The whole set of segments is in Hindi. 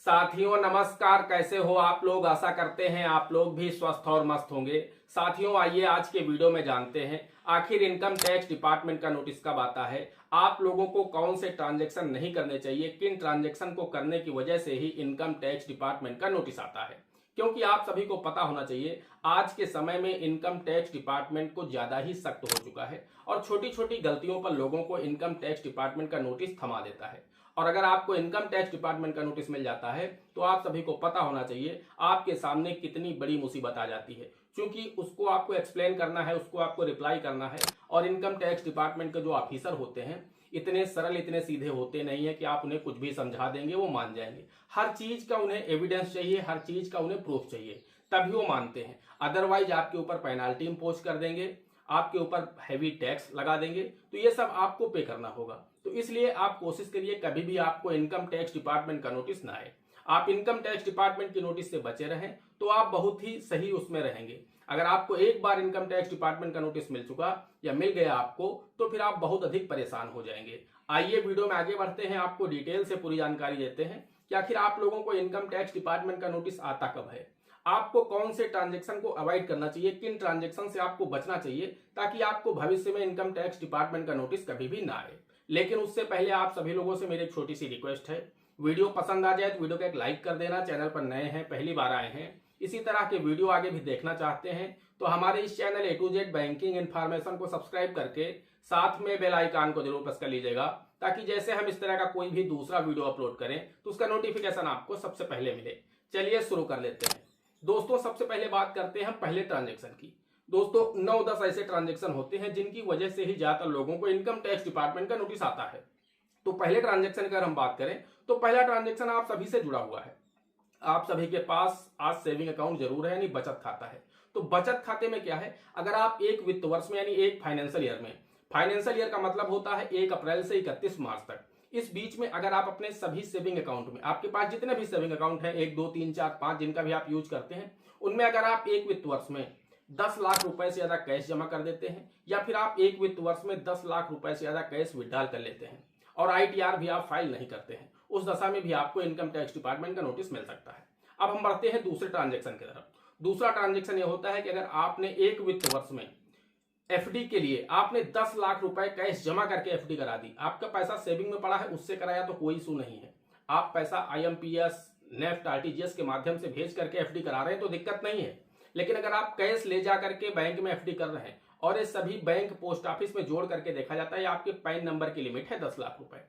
साथियों नमस्कार, कैसे हो आप लोग। आशा करते हैं आप लोग भी स्वस्थ और मस्त होंगे। साथियों आइए आज के वीडियो में जानते हैं आखिर इनकम टैक्स डिपार्टमेंट का नोटिस कब आता है, आप लोगों को कौन से ट्रांजैक्शन नहीं करने चाहिए, किन ट्रांजैक्शन को करने की वजह से ही इनकम टैक्स डिपार्टमेंट का नोटिस आता है। क्योंकि आप सभी को पता होना चाहिए आज के समय में इनकम टैक्स डिपार्टमेंट को ज्यादा ही सख्त हो चुका है और छोटी छोटी गलतियों पर लोगों को इनकम टैक्स डिपार्टमेंट का नोटिस थमा देता है। और अगर आपको इनकम टैक्स डिपार्टमेंट का नोटिस मिल जाता है तो आप सभी को पता होना चाहिए आपके सामने कितनी बड़ी मुसीबत आ जाती है, क्योंकि उसको आपको एक्सप्लेन करना है, उसको आपको रिप्लाई करना है। और इनकम टैक्स डिपार्टमेंट के जो ऑफिसर होते हैं इतने सरल इतने सीधे होते नहीं है कि आप उन्हें कुछ भी समझा देंगे वो मान जाएंगे। हर चीज का उन्हें एविडेंस चाहिए, हर चीज का उन्हें प्रूफ चाहिए, तभी वो मानते हैं। अदरवाइज आपके ऊपर पेनाल्टी इम्पोज कर देंगे, आपके ऊपर हैवी टैक्स लगा देंगे, तो ये सब आपको पे करना होगा। तो इसलिए आप कोशिश करिए कभी भी आपको इनकम टैक्स डिपार्टमेंट का नोटिस ना आए। आप इनकम टैक्स डिपार्टमेंट की नोटिस से बचे रहें तो आप बहुत ही सही उसमें रहेंगे। अगर आपको एक बार इनकम टैक्स डिपार्टमेंट का नोटिस मिल चुका या मिल गया आपको तो फिर आप बहुत अधिक परेशान हो जाएंगे। आइए वीडियो में आगे बढ़ते हैं, आपको डिटेल से पूरी जानकारी देते हैं कि आखिर आप लोगों को इनकम टैक्स डिपार्टमेंट का नोटिस आता कब है, आपको कौन से ट्रांजैक्शन को अवॉइड करना चाहिए, किन ट्रांजैक्शन से आपको बचना चाहिए ताकि आपको भविष्य में इनकम टैक्स डिपार्टमेंट का नोटिस कभी भी ना आए। लेकिन उससे पहले आप सभी लोगों से मेरी एक छोटी सी रिक्वेस्ट है, वीडियो पसंद आ जाए तो वीडियो को एक लाइक कर देना। चैनल पर नए हैं, पहली बार आए हैं, इसी तरह के वीडियो आगे भी देखना चाहते हैं तो हमारे इस channel A to Z banking information को सब्सक्राइब करके साथ में बेल आइकन को जरूर प्रेस कर लीजिएगा, ताकि जैसे हम इस तरह का कोई भी दूसरा वीडियो अपलोड करें तो उसका नोटिफिकेशन आपको सबसे पहले मिले। चलिए शुरू कर लेते हैं। दोस्तों सबसे पहले बात करते हैं हम पहले ट्रांजैक्शन की। दोस्तों 9-10 ऐसे ट्रांजैक्शन होते हैं जिनकी वजह से ही ज्यादातर लोगों को इनकम टैक्स डिपार्टमेंट का नोटिस आता है। तो पहले ट्रांजैक्शन की अगर हम बात करें तो पहला ट्रांजैक्शन आप सभी से जुड़ा हुआ है। आप सभी के पास आज सेविंग अकाउंट जरूर है, यानी बचत खाता है। तो बचत खाते में क्या है, अगर आप एक वित्त वर्ष में यानी एक फाइनेंशियल ईयर में, फाइनेंशियल ईयर का मतलब होता है 1 अप्रैल से 31 मार्च तक, इस बीच में अगर आप अपने सभी सेविंग अकाउंट में, आपके पास जितने भी सेविंग अकाउंट है 1 2 3 4 5 जिनका भी आप यूज करते हैं, उनमें अगर आप एक वित्त वर्ष में 10 लाख रुपए से ज्यादा कैश जमा कर देते हैं या फिर आप एक वित्त वर्ष में 10 लाख रुपए से ज्यादा कैश विड्रॉल कर लेते हैं और ITR भी आप फाइल नहीं करते हैं, उस दशा में भी आपको इनकम टैक्स डिपार्टमेंट का नोटिस मिल सकता है। अब हम बढ़ते हैं दूसरे ट्रांजैक्शन की तरफ। दूसरा ट्रांजैक्शन यह होता है कि अगर आपने एक वित्त वर्ष में FD के लिए आपने 10 लाख रुपए कैश जमा करके FD करा दी, आपका पैसा सेविंग में पड़ा है, उससे कराया तो कोई इशू नहीं है। आप पैसा IMPS, नेफ्ट, RTGS के माध्यम से भेज करके FD करा रहे हैं तो दिक्कत नहीं है। लेकिन अगर आप कैश ले जा करके बैंक में FD कर रहे हैं और ये सभी बैंक पोस्ट ऑफिस में जोड़ करके देखा जाता है आपके पैन नंबर की लिमिट है 10 लाख रुपए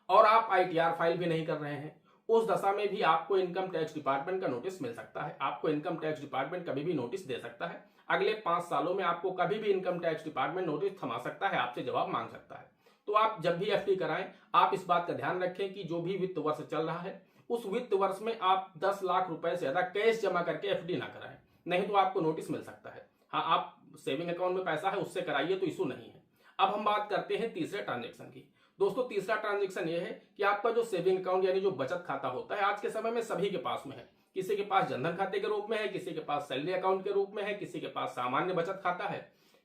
और आप ITR फाइल भी नहीं कर रहे हैं, उस दशा में भी आपको इनकम टैक्स डिपार्टमेंट का नोटिस मिल सकता है। आपको इनकम टैक्स डिपार्टमेंट कभी भी नोटिस दे सकता है। अगले 5 सालों में आपको कभी भी इनकम टैक्स डिपार्टमेंट नोटिस थमा सकता है, आपसे जवाब मांग सकता है। तो आप जब भी FD कराएं आप इस बात का ध्यान रखें कि जो भी वित्त वर्ष चल रहा है उस वित्त वर्ष में आप 10 लाख रुपए से ज्यादा कैश जमा करके FD ना कराएं, नहीं तो आपको नोटिस मिल सकता है। हाँ, आप सेविंग अकाउंट में पैसा है उससे कराइए तो इशू नहीं है। अब हम बात करते हैं तीसरे ट्रांजैक्शन की। दोस्तों तीसरा ट्रांजैक्शन ये है कि आपका जो सेविंग अकाउंट यानी जो बचत खाता होता है आज के समय में सभी के पास में है। किसी के पास जनधन खाते के रूप में है, किसी के पास सैलरी अकाउंट के रूप में है, किसी के पास सामान्य बचत खाता है,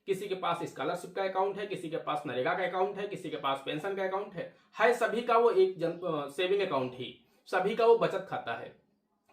किसी के पास स्कॉलरशिप का अकाउंट है, किसी के पास नरेगा का अकाउंट है, किसी के पास पेंशन का अकाउंट है सभी का वो एक सेविंग अकाउंट ही, सभी का वो बचत खाता है।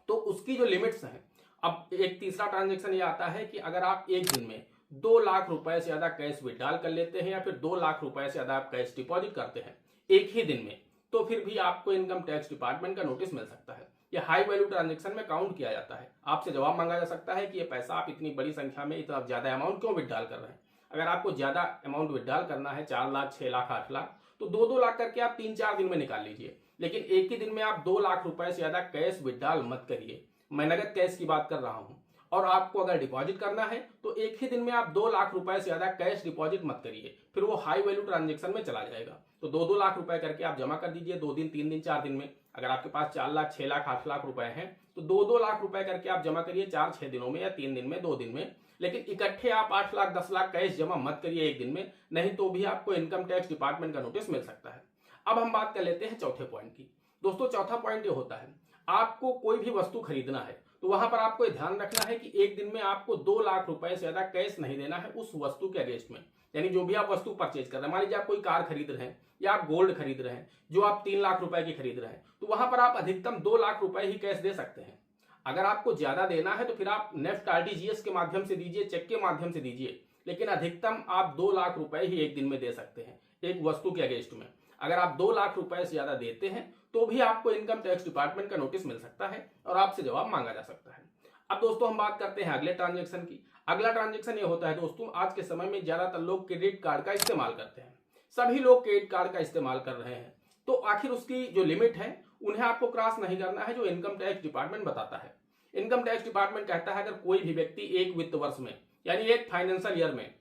तो उसकी जो लिमिट्स हैं, अब एक तीसरा ट्रांजैक्शन ये आता है कि अगर आप एक दिन में 2 लाख रुपए से ज्यादा कैश विड्रॉल कर लेते हैं या फिर 2 लाख रुपए से ज्यादा आप कैश डिपॉजिट करते हैं एक ही दिन में, तो फिर भी आपको इनकम टैक्स डिपार्टमेंट का नोटिस मिल सकता है। यह हाई वैल्यू ट्रांजैक्शन में काउंट किया जाता है। आपसे जवाब मांगा जा सकता है कि ये पैसा आप इतनी बड़ी संख्या में इतना ज्यादा अमाउंट क्यों विड्रॉल कर रहे हैं। अगर आपको ज्यादा अमाउंट विड्रॉल करना है 4 लाख 6 लाख 8 लाख तो 2-2 लाख करके आप 3-4 दिन में निकाल लीजिए, लेकिन एक ही दिन में आप 2 लाख रुपए से ज्यादा कैश विड्रॉल मत करिए। मैं नगद कैश की बात कर रहा हूं। और आपको अगर डिपॉजिट करना है तो एक ही दिन में आप 2 लाख रुपए से ज्यादा कैश डिपॉजिट मत करिए, फिर वो हाई वैल्यू ट्रांजैक्शन में चला जाएगा। तो 2-2 लाख रुपए करके आप जमा कर दीजिए 2 दिन 3 दिन 4 दिन में। अगर आपके पास 4 लाख 6 लाख 8 लाख रुपए हैं तो 2-2 लाख रुपए करके आप जमा करिए 4-6 दिनों में या 3 दिन में 2 दिन में। लेकिन इकट्ठे आप 8 लाख 10 लाख कैश जमा मत करिए एक दिन में, नहीं तो भी आपको इनकम टैक्स डिपार्टमेंट का नोटिस मिल सकता है। अब हम बात कर लेते हैं चौथे पॉइंट की। दोस्तों चौथा पॉइंट ये होता है, आपको कोई भी वस्तु खरीदना है तो वहां पर आपको ध्यान रखना है कि एक दिन में आपको 2 लाख रुपए से ज्यादा कैश नहीं देना है उस वस्तु के अगेंस्ट में। यानी जो भी आप वस्तु परचेज कर रहे हैं, मान लीजिए आप कोई कार खरीद रहे हैं या आप गोल्ड खरीद रहे हैं जो आप 3 लाख रुपए की खरीद रहे हैं, तो वहां पर आप अधिकतम 2 लाख रुपए ही कैश दे सकते हैं। अगर आपको ज्यादा देना है तो फिर आप नेफ्ट आरटीजीएस के माध्यम से दीजिए, चेक के माध्यम से दीजिए, लेकिन अधिकतम आप 2 लाख रुपए ही एक दिन में दे सकते हैं एक वस्तु के अगेंस्ट में। अगर आप 2 लाख रुपए से ज्यादा देते हैं तो भी आपको इनकम टैक्स डिपार्टमेंट का नोटिस मिल सकता है और आपसे जवाब मांगा जा सकता है। अब दोस्तों हम बात करते हैं अगले ट्रांजेक्शन की। अगला ट्रांजेक्शन ये होता है दोस्तों, आज के समय में ज्यादातर लोग क्रेडिट कार्ड का इस्तेमाल करते हैं। सभी लोग क्रेडिट कार्ड का इस्तेमाल कर रहे हैं, तो आखिर उसकी जो लिमिट है उन्हें आपको क्रॉस नहीं करना है, जो इनकम टैक्स डिपार्टमेंट बताता है। इनकम टैक्स डिपार्टमेंट कहता है अगर कोई भी व्यक्ति एक वित्त वर्ष में यानी एक फाइनेंशियल ईयर में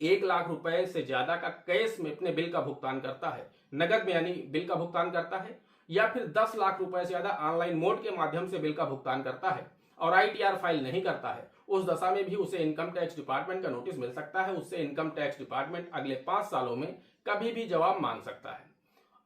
1 लाख रुपए से ज्यादा का कैश में अपने बिल का भुगतान करता है, नगद में यानी बिल का भुगतान करता है, या फिर 10 लाख रुपए से ज्यादा ऑनलाइन मोड के माध्यम से बिल का भुगतान करता है और आईटीआर फाइल नहीं करता है, उस दशा में भी उसे इनकम टैक्स डिपार्टमेंट का नोटिस मिल सकता है। उससे इनकम टैक्स डिपार्टमेंट अगले 5 सालों में कभी भी जवाब मांग सकता है।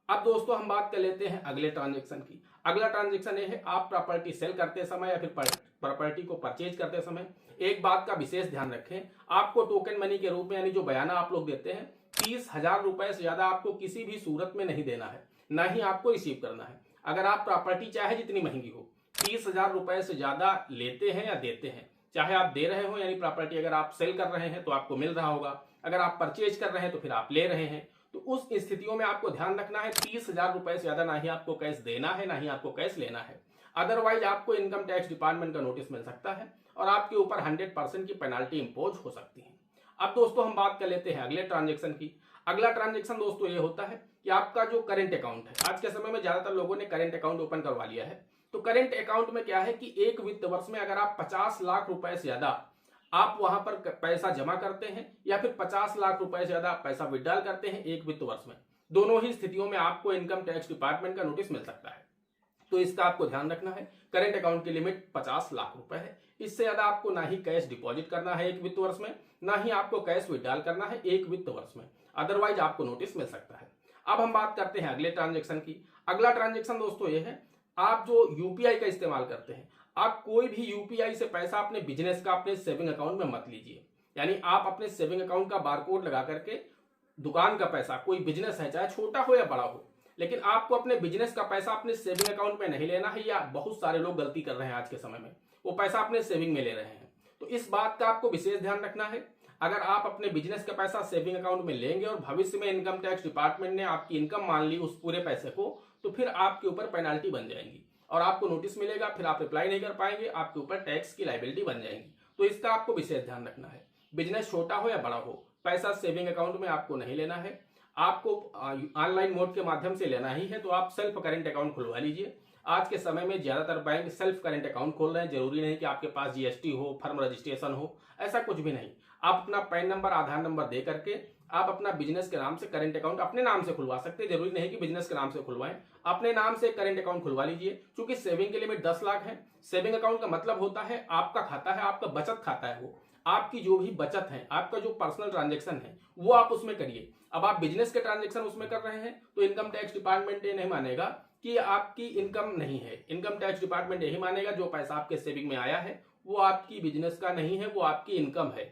अब दोस्तों हम बात कर लेते हैं अगले ट्रांजेक्शन की। अगला ट्रांजेक्शन ये है, आप प्रॉपर्टी सेल करते समय या फिर प्रॉपर्टी को परचेज करते समय एक बात का विशेष ध्यान रखें, आपको टोकन मनी के रूप में यानी जो बयाना आप लोग देते हैं 30,000 रुपए से ज्यादा आपको किसी भी सूरत में नहीं देना है, ना ही आपको रिसीव करना है। अगर आप प्रॉपर्टी चाहे जितनी महंगी हो 30,000 रुपए से ज्यादा लेते हैं या देते हैं, चाहे आप दे रहे हो यानी प्रॉपर्टी अगर आप सेल कर रहे हैं तो आपको मिल रहा होगा, अगर आप परचेज कर रहे हैं तो फिर आप ले रहे हैं, तो उस स्थितियों में आपको ध्यान रखना है 30,000 रुपए से ज्यादा ना ही आपको कैश देना है ना ही आपको कैश लेना है। अदरवाइज आपको इनकम टैक्स डिपार्टमेंट का नोटिस मिल सकता है और आपके ऊपर 100% की पेनाल्टी इंपोज हो सकती है। अब दोस्तों हम बात कर लेते हैं अगले ट्रांजेक्शन की। अगला ट्रांजेक्शन दोस्तों ये होता है कि आपका जो करेंट अकाउंट है, आज के समय में ज्यादातर लोगों ने करेंट अकाउंट ओपन करवा लिया है। तो करेंट अकाउंट में क्या है कि एक वित्त वर्ष में अगर आप 50 लाख रुपए से ज्यादा आप वहां पर पैसा जमा करते हैं या फिर 50 लाख रुपए से ज्यादा पैसा विड्रॉल करते हैं एक वित्त वर्ष में, दोनों ही स्थितियों में आपको इनकम टैक्स डिपार्टमेंट का नोटिस मिल सकता है। तो इसका आपको ध्यान रखना है, करेंट अकाउंट की लिमिट 50 लाख रुपए है। इससे ज्यादा आपको ना ही कैश डिपॉजिट करना है एक वित्त वर्ष में, ना ही आपको कैश विड्रॉल करना है एक वित्त वर्ष में, अदरवाइज आपको नोटिस मिल सकता है। अब हम बात करते हैं अगले ट्रांजेक्शन की। अगला ट्रांजेक्शन दोस्तों ये है, आप जो यूपीआई का इस्तेमाल करते हैं, आप कोई भी यूपीआई से पैसा अपने बिजनेस का अपने सेविंग अकाउंट में मत लीजिए। यानी आप अपने सेविंग अकाउंट का बारकोड लगा करके दुकान का पैसा, कोई बिजनेस है चाहे छोटा हो या बड़ा हो, लेकिन आपको अपने बिजनेस का पैसा अपने सेविंग अकाउंट में नहीं लेना है, या बहुत सारे लोग गलती कर रहे हैं आज के समय में, वो पैसा अपने सेविंग में ले रहे हैं। तो इस बात का आपको विशेष ध्यान रखना है। अगर आप अपने बिजनेस का पैसा सेविंग अकाउंट में लेंगे और भविष्य में इनकम टैक्स डिपार्टमेंट ने आपकी इनकम मान ली उस पूरे पैसे को, तो फिर आपके ऊपर पेनाल्टी बन जाएगी और आपको नोटिस मिलेगा, फिर आप रिप्लाई नहीं कर पाएंगे, आपके ऊपर टैक्स की लायबिलिटी बन जाएगी। तो इसका आपको विशेष ध्यान रखना है। बिजनेस छोटा हो या बड़ा हो, पैसा सेविंग अकाउंट में आपको नहीं लेना है, आपको ऑनलाइन मोड के माध्यम से लेना ही है। तो आप सेल्फ करेंट अकाउंट खुलवा लीजिए। आज के समय में ज्यादातर बैंक सेल्फ करेंट अकाउंट खोल रहे हैं, जरूरी नहीं कि आपके पास जीएसटी हो, फर्म रजिस्ट्रेशन हो, ऐसा कुछ भी नहीं। आप अपना पैन नंबर, आधार नंबर दे करके आप अपना बिजनेस के नाम से करेंट अकाउंट अपने नाम से खुलवा सकते हैं, जरूरी नहीं कि बिजनेस के नाम से खुलवाएं, अपने नाम से करेंट अकाउंट खुलवा लीजिए। क्योंकि सेविंग की लिमिट 10 लाख है। सेविंग अकाउंट का मतलब होता है आपका खाता है, आपका बचत खाता है, वो आपकी जो भी बचत है, आपका जो पर्सनल ट्रांजेक्शन है वो आप उसमें करिए। अब आप बिजनेस के ट्रांजेक्शन उसमें कर रहे हैं तो इनकम टैक्स डिपार्टमेंट ये नहीं मानेगा कि आपकी इनकम नहीं है। इनकम टैक्स डिपार्टमेंट यही मानेगा जो पैसा आपके सेविंग में आया है वो आपकी बिजनेस का नहीं है, वो आपकी इनकम है।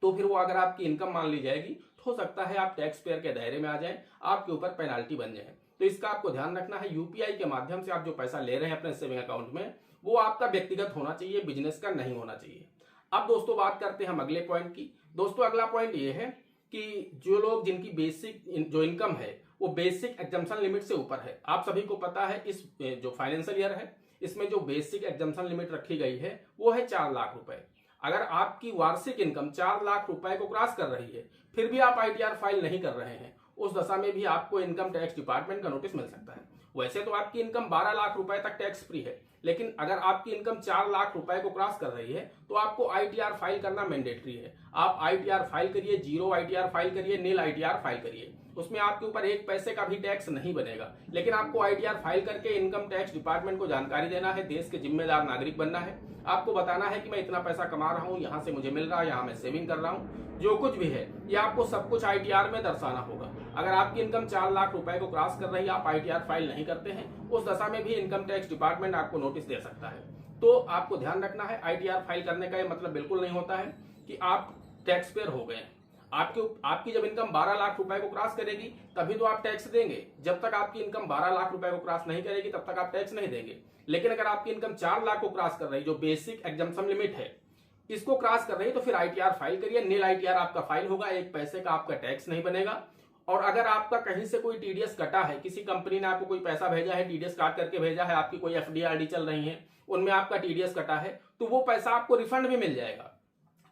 तो फिर वो अगर आपकी इनकम मान ली जाएगी तो हो सकता है आप टैक्स पेयर के दायरे में आ जाएं, आपके ऊपर पेनाल्टी बन जाए। तो इसका आपको ध्यान रखना है। यूपीआई के माध्यम से आप जो पैसा ले रहे हैं अपने सेविंग अकाउंट में, वो आपका व्यक्तिगत होना चाहिए, बिजनेस का नहीं होना चाहिए। अब दोस्तों बात करते हैं हम अगले पॉइंट की। दोस्तों अगला पॉइंट ये है कि जो लोग जिनकी बेसिक जो इनकम है वो बेसिक एग्जम्पशन लिमिट से ऊपर है। आप सभी को पता है इस जो फाइनेंशियल ईयर है इसमें जो बेसिक एग्जम्पशन लिमिट रखी गई है वो है 4 लाख रुपए। अगर आपकी वार्षिक इनकम 4 लाख रुपए को क्रॉस कर रही है फिर भी आप आईटीआर फाइल नहीं कर रहे हैं, उस दशा में भी आपको इनकम टैक्स डिपार्टमेंट का नोटिस मिल सकता है। वैसे तो आपकी इनकम 12 लाख रुपए तक टैक्स फ्री है, लेकिन अगर आपकी इनकम 4 लाख रुपए को क्रॉस कर रही है तो आपको आईटीआर फाइल करना मैंडेटरी है। आप आईटीआर फाइल करिए, 0 आईटीआर फाइल करिए, नील आईटीआर फाइल करिए, उसमें आपके ऊपर 1 पैसे का भी टैक्स नहीं बनेगा। लेकिन आपको आईटीआर फाइल करके इनकम टैक्स डिपार्टमेंट को जानकारी देना है, देश के जिम्मेदार नागरिक बनना है। आपको बताना है कि मैं इतना पैसा कमा रहा हूं, यहां से मुझे मिल रहा है, यहां मैं सेविंग कर रहा हूं, जो कुछ भी है ये आपको सब कुछ आईटीआर में दर्शाना होगा। अगर आपकी इनकम 4 लाख रुपए को क्रॉस कर रही है, आप आईटीआर फाइल नहीं करते हैं, उस दशा में भी इनकम टैक्स डिपार्टमेंट आपको नोटिस दे सकता है। तो आपको ध्यान रखना है, आईटीआर फाइल करने का ये मतलब बिल्कुल नहीं होता है कि आप टैक्स पेयर हो गए। आपकी जब इनकम 12 लाख रुपए को क्रॉस करेगी तभी तो आप टैक्स देंगे। जब तक आपकी इनकम 12 लाख रुपए को क्रॉस नहीं करेगी तब तक आप टैक्स नहीं देंगे। लेकिन अगर आपकी इनकम 4 लाख को क्रॉस कर रही, जो बेसिक एग्जम्पशन लिमिट है, इसको क्रॉस कर रही है, तो फिर आईटीआर फाइल करिए। नील आईटीआर आपका फाइल होगा, 1 पैसे का आपका टैक्स नहीं बनेगा। और अगर आपका कहीं से कोई टीडीएस कटा है, किसी कंपनी ने आपको कोई पैसा भेजा है, टीडीएस काट करके भेजा है, आपकी कोई एफडी चल रही है, उनमें आपका टीडीएस कटा है, तो वो पैसा आपको रिफंड भी मिल जाएगा।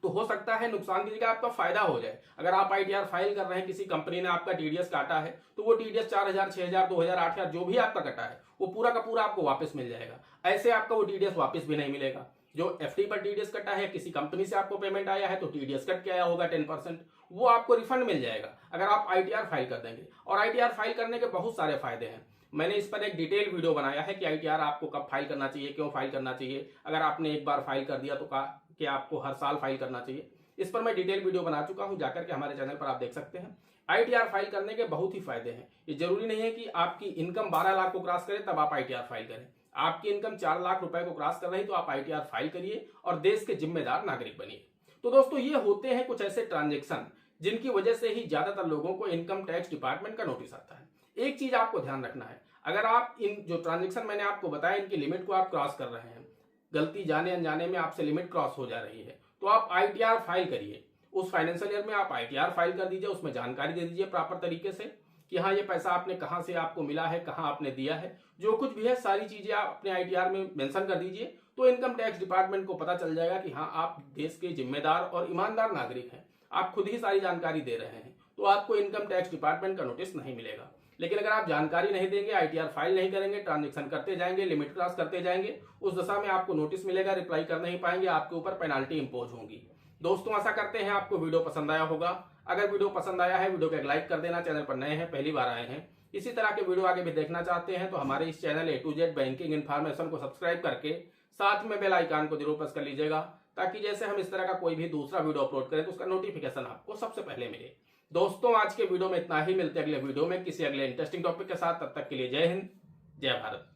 तो हो सकता है नुकसान की जगह आपका फायदा हो जाए। अगर आप आईटीआर फाइल कर रहे हैं, किसी कंपनी ने आपका टीडीएस काटा है, तो वो टीडीएस 4000, 6000, 2000, 8000 जो भी आपका कटा है वो पूरा का पूरा आपको वापस मिल जाएगा। ऐसे आपका वो टीडीएस वापस भी नहीं मिलेगा। जो एफडी पर टीडीएस कटा है, किसी कंपनी से आपको पेमेंट आया है तो टीडीएस कट के आया होगा 10%, वो आपको रिफंड मिल जाएगा अगर आप आईटीआर फाइल कर देंगे। और आईटीआर फाइल करने के बहुत सारे फायदे हैं। मैंने इस पर एक डिटेल वीडियो बनाया है कि आईटीआर आपको कब फाइल करना चाहिए, क्यों फाइल करना चाहिए, अगर आपने एक बार फाइल कर दिया तो क्या आपको हर साल फाइल करना चाहिए। इस पर मैं डिटेल वीडियो बना चुका हूं, जाकर के हमारे चैनल पर आप देख सकते हैं। आईटीआर फाइल करने के बहुत ही फायदे हैं। ये जरूरी नहीं है कि आपकी इनकम 12 लाख को क्रॉस करे तब आप आईटीआर फाइल करें। आपकी इनकम 4 लाख रुपए को क्रॉस कर रही तो आप आईटीआर फाइल करिए और देश के जिम्मेदार नागरिक बनिए। तो दोस्तों, ये होते हैं कुछ ऐसे ट्रांजेक्शन जिनकी वजह से ही ज्यादातर लोगों को इनकम टैक्स डिपार्टमेंट का नोटिस आता है। एक चीज आपको ध्यान रखना है, अगर आप इन जो ट्रांजेक्शन मैंने आपको बताया, इनकी लिमिट को आप क्रॉस कर रहे हैं, गलती जाने अनजाने में आपसे लिमिट क्रॉस हो जा रही है, तो आप आईटीआर फाइल करिए। उस फाइनेंशियल ईयर में आप आईटीआर फाइल कर दीजिए, उसमें जानकारी दे दीजिए प्रॉपर तरीके से कि हाँ, ये पैसा आपने कहां से आपको मिला है, कहां आपने दिया है, जो कुछ भी है सारी चीजें आप अपने आईटीआर में मेंशन कर दीजिए। तो इनकम टैक्स डिपार्टमेंट को पता चल जाएगा कि हाँ, आप देश के जिम्मेदार और ईमानदार नागरिक हैं, आप खुद ही सारी जानकारी दे रहे हैं, तो आपको इनकम टैक्स डिपार्टमेंट का नोटिस नहीं मिलेगा। लेकिन अगर आप जानकारी नहीं देंगे, आईटीआर फाइल नहीं करेंगे, ट्रांजेक्शन करते जाएंगे, लिमिट क्रॉस करते जाएंगे, उस दशा में आपको नोटिस मिलेगा, रिप्लाई कर नहीं पाएंगे, आपके ऊपर पेनाल्टी इंपोज होगी। दोस्तों, आशा करते हैं आपको वीडियो पसंद आया होगा। अगर वीडियो पसंद आया है, वीडियो को एक लाइक कर देना। चैनल पर नए हैं, पहली बार आए हैं, इसी तरह के वीडियो आगे भी देखना चाहते हैं तो हमारे इस channel A to Z banking information को सब्सक्राइब करके साथ में बेल आइकन को जरूर प्रेस कर लीजिएगा, ताकि जैसे हम इस तरह का कोई भी दूसरा वीडियो अपलोड करें तो उसका नोटिफिकेशन आपको सबसे पहले मिले। दोस्तों, आज के वीडियो में इतना ही। मिलते हैं अगले वीडियो में किसी अगले इंटरेस्टिंग टॉपिक के साथ। तब तक के लिए जय हिंद, जय भारत।